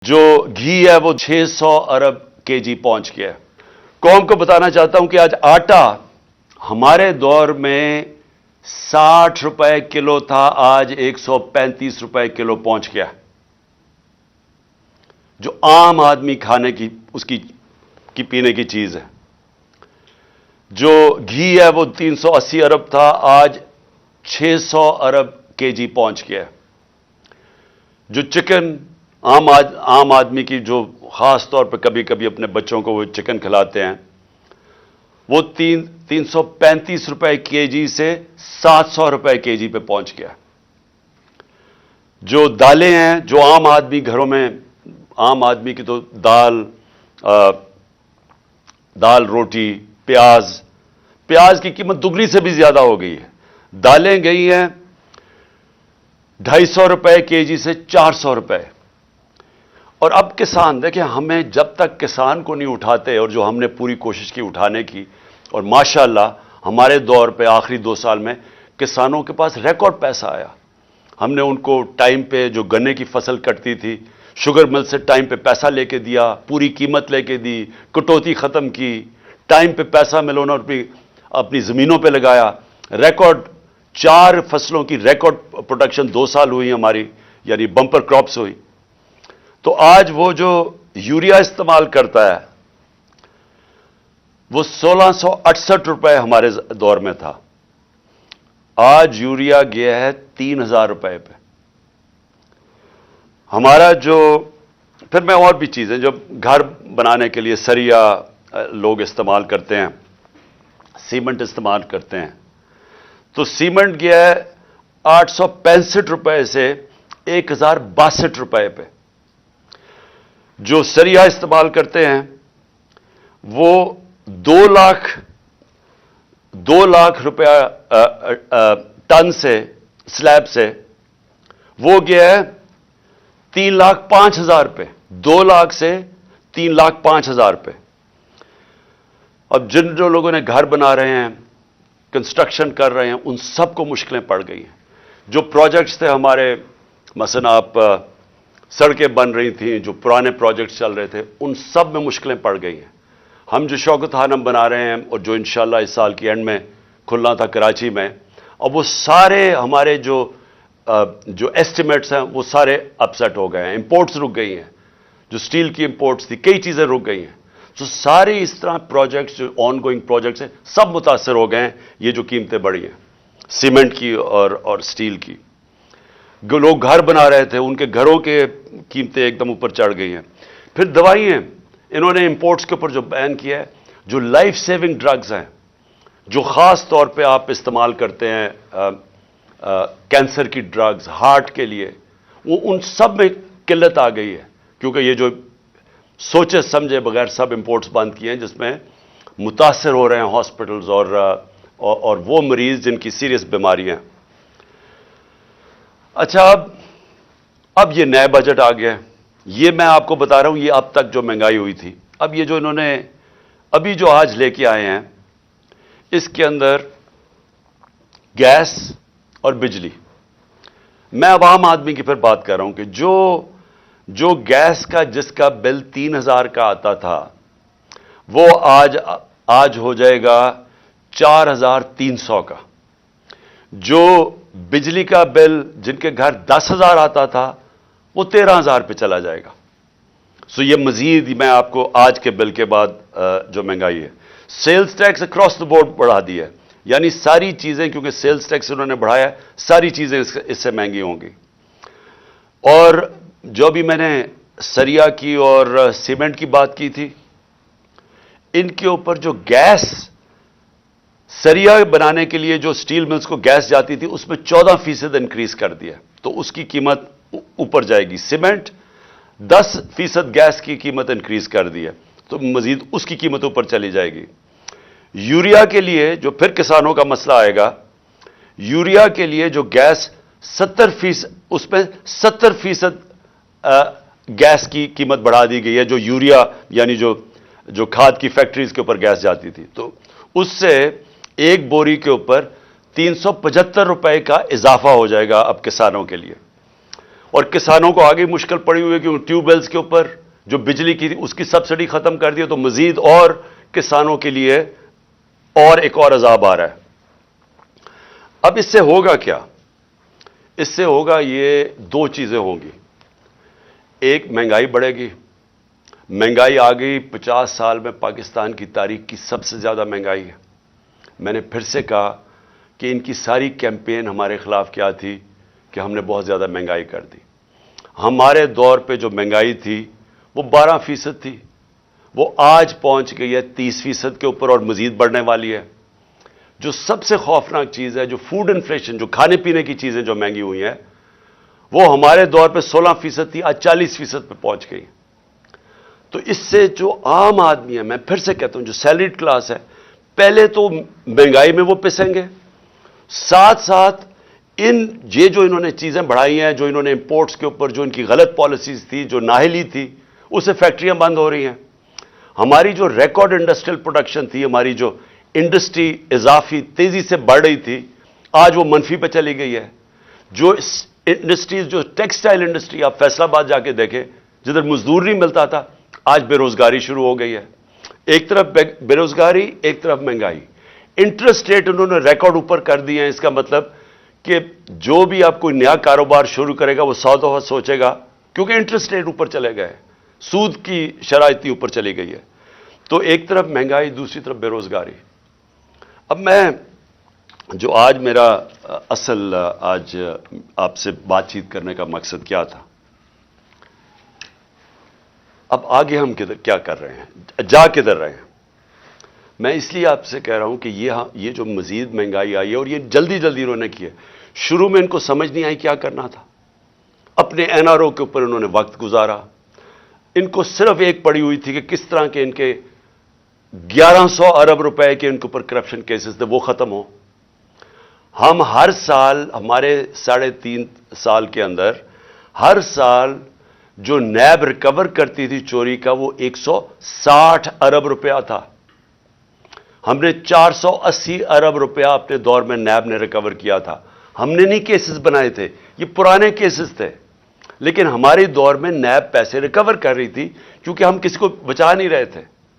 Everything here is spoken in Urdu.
جو گھی ہے وہ 600 ارب kg پہنچ گیا ہے۔ قوم کو بتانا چاہتا ہوں کہ آج آٹا ہمارے دور میں 60 روپے کلو تھا، آج 135 روپے کلو پہنچ گیا۔ جو عام آدمی کھانے کی اس کی پینے کی چیز ہے۔ جو گھی ہے وہ 380 ارب تھا، آج 600 ارب kg پہنچ گیا۔ جو چکن عام آدمی کی جو خاص طور پہ کبھی کبھی اپنے بچوں کو وہ چکن کھلاتے ہیں، وہ 335 روپے kg سے 700 روپے kg پہ پہنچ گیا۔ جو دالیں ہیں، جو عام آدمی گھروں میں، عام آدمی کی تو دال روٹی پیاز کی قیمت دگنی سے بھی زیادہ ہو گئی ہے۔ دالیں گئی ہیں 250 روپے kg سے 400 روپے۔ اور اب کسان دیکھیں، ہمیں جب تک کسان کو نہیں اٹھاتے، اور جو ہم نے پوری کوشش کی اٹھانے کی، اور ماشاءاللہ ہمارے دور پہ آخری 2 سال میں کسانوں کے پاس ریکارڈ پیسہ آیا۔ ہم نے ان کو ٹائم پہ جو گنے کی فصل کٹتی تھی، شوگر مل سے ٹائم پہ پیسہ لے کے دیا، پوری قیمت لے کے دی، کٹوتی ختم کی، ٹائم پہ پیسہ ملونا اپنی زمینوں پہ لگایا۔ ریکارڈ 4 فصلوں کی ریکارڈ پروڈکشن 2 سال ہوئی ہماری، یعنی بمپر کراپس ہوئی۔ تو آج وہ جو یوریا استعمال کرتا ہے وہ 1668 روپے ہمارے دور میں تھا، آج یوریا گیا ہے 3000 روپے پہ۔ ہمارا جو پھر میں اور بھی چیزیں جو گھر بنانے کے لیے سریا لوگ استعمال کرتے ہیں، سیمنٹ استعمال کرتے ہیں، تو سیمنٹ گیا ہے 865 روپے سے 1062 روپے پہ۔ جو سریا استعمال کرتے ہیں وہ 2 لاکھ روپیہ ٹن سے، سلیب سے، وہ گیا ہے 3,05,000 پہ۔ 2 لاکھ سے 3,05,000 پہ۔ اب جو لوگوں نے گھر بنا رہے ہیں، کنسٹرکشن کر رہے ہیں، ان سب کو مشکلیں پڑ گئی ہیں۔ جو پروجیکٹس تھے ہمارے، مثلا آپ سڑکیں بن رہی تھیں، جو پرانے پروجیکٹس چل رہے تھے، ان سب میں مشکلیں پڑ گئی ہیں۔ ہم جو شوکت خانم بنا رہے ہیں، اور جو انشاءاللہ اس سال کی اینڈ میں کھلنا تھا کراچی میں، اب وہ سارے ہمارے جو ایسٹیمیٹس ہیں وہ سارے اپسیٹ ہو گئے ہیں۔ امپورٹس رک گئی ہیں، جو سٹیل کی امپورٹس تھی، کئی چیزیں رک گئی ہیں۔ تو سارے اس طرح پروجیکٹس جو آن گوئنگ پروجیکٹس ہیں، سب متاثر ہو گئے ہیں، یہ جو قیمتیں بڑھی ہیں سیمنٹ کی اور سٹیل کی۔ جو لوگ گھر بنا رہے تھے، ان کے گھروں کے قیمتیں ایک دم اوپر چڑھ گئی ہیں۔ پھر دوائیں، انہوں نے امپورٹس کے اوپر جو بین کیا ہے، جو لائف سیونگ ڈرگز ہیں، جو خاص طور پہ آپ استعمال کرتے ہیں، کینسر کی ڈرگز، ہارٹ کے لیے، وہ ان سب میں قلت آ گئی ہے، کیونکہ یہ جو سوچے سمجھے بغیر سب امپورٹس بند کیے ہیں، جس میں متاثر ہو رہے ہیں ہاسپٹلز اور وہ مریض جن کی سیریس بیماریاں ہیں۔ اچھا، اب یہ نئے بجٹ آ گیا ہے، یہ میں آپ کو بتا رہا ہوں، یہ اب تک جو مہنگائی ہوئی تھی، اب یہ جو انہوں نے ابھی جو آج لے کے آئے ہیں، اس کے اندر گیس اور بجلی، میں عوام آدمی کی پھر بات کر رہا ہوں کہ جو گیس کا جس کا بل 3000 کا آتا تھا، وہ آج ہو جائے گا 4300 کا۔ جو بجلی کا بل جن کے گھر 10,000 آتا تھا، وہ 13,000 پہ چلا جائے گا۔ سو یہ مزید میں آپ کو آج کے بل کے بعد جو مہنگائی ہے، sales tax across the board بڑھا دیا ہے، یعنی ساری چیزیں، کیونکہ سیلز ٹیکس انہوں نے بڑھایا ہے، ساری چیزیں اس سے مہنگی ہوں گی۔ اور جو بھی میں نے سریا کی اور سیمنٹ کی بات کی تھی، ان کے اوپر جو گیس، سریا بنانے کے لیے جو سٹیل ملز کو گیس جاتی تھی، اس میں 14% انکریز کر دیا، تو اس کی قیمت اوپر جائے گی۔ سیمنٹ 10% گیس کی قیمت انکریز کر دی ہے، تو مزید اس کی قیمت اوپر چلی جائے گی۔ یوریا کے لیے جو پھر کسانوں کا مسئلہ آئے گا، یوریا کے لیے جو گیس 70%، اس میں 70% گیس کی قیمت بڑھا دی گئی ہے، جو یوریا یعنی جو کھاد کی فیکٹریز کے اوپر گیس جاتی تھی، تو اس سے ایک بوری کے اوپر 375 روپے کا اضافہ ہو جائے گا اب کسانوں کے لیے۔ اور کسانوں کو آگے مشکل پڑی ہوئی ہے کہ ٹیوب ویلز کے اوپر جو بجلی کی تھی اس کی سبسڈی ختم کر دی، تو مزید اور کسانوں کے لیے اور ایک اور عذاب آ رہا ہے۔ اب اس سے ہوگا کیا؟ اس سے ہوگا یہ دو چیزیں ہوں گی۔ ایک، مہنگائی بڑھے گی۔ مہنگائی آ گئی 50 سال میں پاکستان کی تاریخ کی سب سے زیادہ مہنگائی ہے۔ میں نے پھر سے کہا کہ ان کی ساری کیمپین ہمارے خلاف کیا تھی کہ ہم نے بہت زیادہ مہنگائی کر دی۔ ہمارے دور پہ جو مہنگائی تھی وہ 12% تھی، وہ آج پہنچ گئی ہے 30% کے اوپر اور مزید بڑھنے والی ہے۔ جو سب سے خوفناک چیز ہے، جو فوڈ انفلیشن، جو کھانے پینے کی چیزیں جو مہنگی ہوئی ہیں، وہ ہمارے دور پہ 16% تھی، آج 40% پہ پہنچ گئی۔ تو اس سے جو عام آدمی ہے، میں پھر سے کہتا ہوں جو سیلریڈ کلاس ہے، پہلے تو مہنگائی میں وہ پسیں گے، ساتھ ساتھ یہ جو انہوں نے چیزیں بڑھائی ہیں، جو انہوں نے امپورٹس کے اوپر جو ان کی غلط پالیسیز تھی، جو نااہلی تھی، اس سے فیکٹریاں بند ہو رہی ہیں۔ ہماری جو ریکارڈ انڈسٹریل پروڈکشن تھی، ہماری جو انڈسٹری اضافی تیزی سے بڑھ رہی تھی، آج وہ منفی پہ چلی گئی ہے۔ جو انڈسٹریز، جو ٹیکسٹائل انڈسٹری، آپ فیصل آباد جا کے دیکھیں، جدھر مزدور نہیں ملتا تھا، آج بے روزگاری شروع ہو گئی ہے۔ ایک طرف بے روزگاری، ایک طرف مہنگائی۔ انٹرسٹ ریٹ انہوں نے ریکارڈ اوپر کر دیے ہیں۔ اس کا مطلب کہ جو بھی آپ کوئی نیا کاروبار شروع کرے گا وہ 100 دفعہ سوچے گا، کیونکہ انٹرسٹ ریٹ اوپر چلے گئے، سود کی شرح اتنی اوپر چلی گئی ہے۔ تو ایک طرف مہنگائی، دوسری طرف بے روزگاری۔ اب میں جو آج میرا اصل آج آپ سے بات چیت کرنے کا مقصد کیا تھا، اب آگے ہم کیا کر رہے ہیں، جا کدھر رہے ہیں؟ میں اس لیے آپ سے کہہ رہا ہوں کہ یہ جو مزید مہنگائی آئی ہے، اور یہ جلدی جلدی انہوں نے کی ہے، شروع میں ان کو سمجھ نہیں آئی کیا کرنا تھا۔ اپنے این آر او کے اوپر انہوں نے وقت گزارا۔ ان کو صرف ایک پڑی ہوئی تھی کہ کس طرح کے ان کے 1100 ارب روپے کے ان کے اوپر کرپشن کیسز تھے وہ ختم ہو۔ ہم ہر سال، ہمارے 3.5 سال کے اندر، ہر سال جو نیب ریکور کرتی تھی چوری کا، وہ 160 ارب روپیہ تھا۔ ہم نے 480 ارب روپیہ اپنے دور میں نیب نے ریکور کیا تھا۔ ہم نے نہیں کیسز بنائے تھے، یہ پرانے کیسز تھے، لیکن ہمارے دور میں نیب پیسے ریکور کر رہی تھی کیونکہ ہم کسی کو بچا نہیں رہے تھے۔